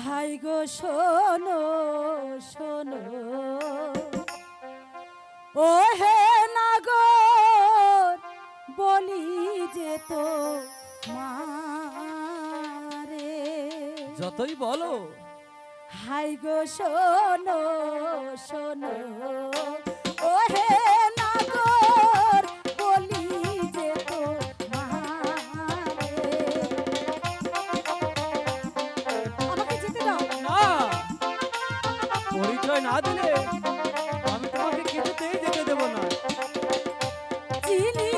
High গো শোনো শোনো ও হে নাগর বলি যে তো মারে যতই বলো হাই গো শোনো শোনো ও হে নাগর বলি যে তো মারে আমাকে যেতে দাও না, পরিচয় না দিলে আমি তোমাকে কিছুতেই যেতে দেব না। চিনি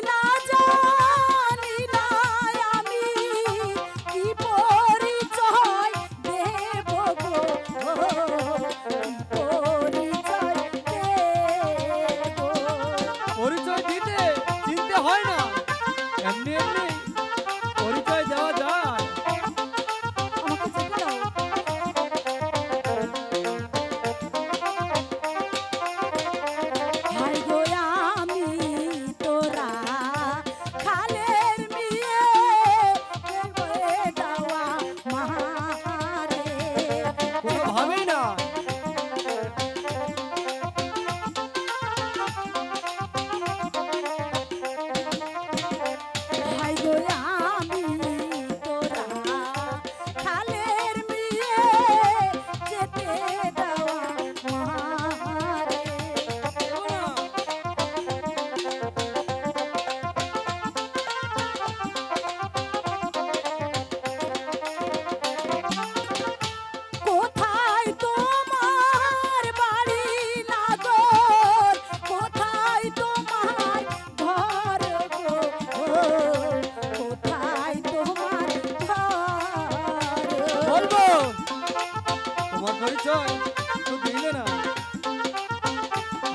না জানি না আমি কি পরিচয় দেব গো পরিচয় দেব পরিচয় দিতে চিনতে হয় না, এমনি এমনি পরিচয় দেওয়া যায়। আমাকে যেতে দাও হাই গো আমি তোরা খালের মিয়ে হয়ে যাওয়া মারে কোনোভাবেই না। হাই গো আমি তোরা খালের মিয়ে যেতে দেওয়া মারে দেব না। কোথায় তোমার বাড়ি নাগর কোথায় তোমার ঘর গো কোথায় তোমার ঘর বলবো তোমার পরিচয় তো দিলে না,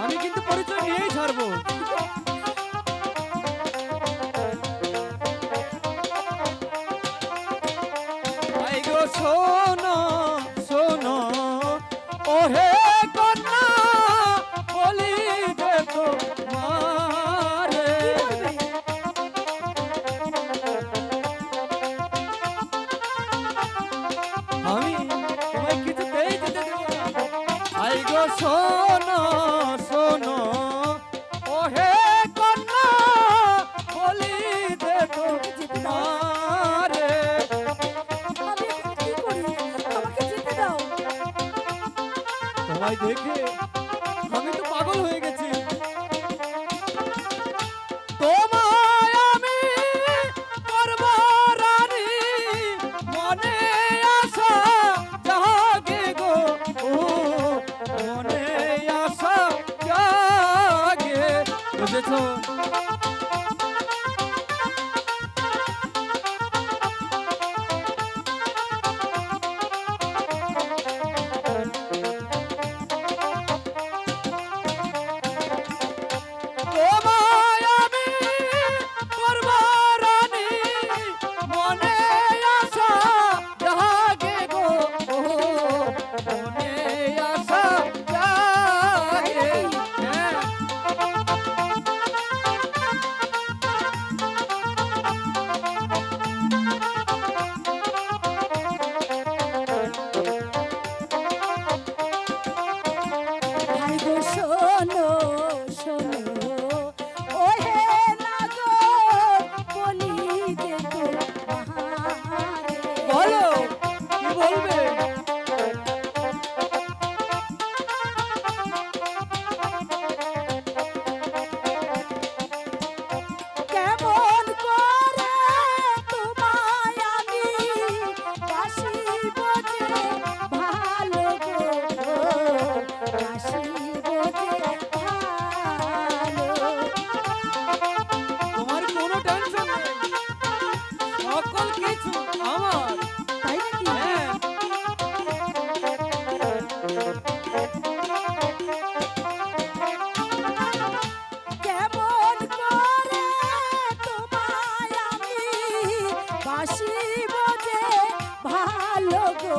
আমি কিন্তু পরিচয় নিয়েই ছাড়বো। আই গো শোনো শোনো ও হে কন্যা বলি যে তোমারে আমি তোমায় কিছুতেই যেতে দেব না। আই গো শোনো শোনো ও হে কন্যা বলি যে তোমারে আমি এখন কি করি আমাকে যেতে দাও তোমায় দেখে আমি তো পাগল হয়ে গেছি। তোমায় আমি করব রানী, মনে আশা জাগে গো ও মনে আশা জাগে। বুঝেছো? তোমায় আমি করব রানী, মনে আশা জাগে গো ও মনে আশা জাগে। হ্যাঁ। হাই গো শোনো শোনো ও হে নাগর বলি যে তো মারে বলো কি বলবে? কেমন করে তোমায় আমি বাসিব যে ভালো গো বাসিব যে ভালো তোমার কোনো টেনশন নেই, সকল কিছু আমার। তাই নাকি হ্যাঁ। কেমন করে তোমায় আমি বাসিব যে ভালো গো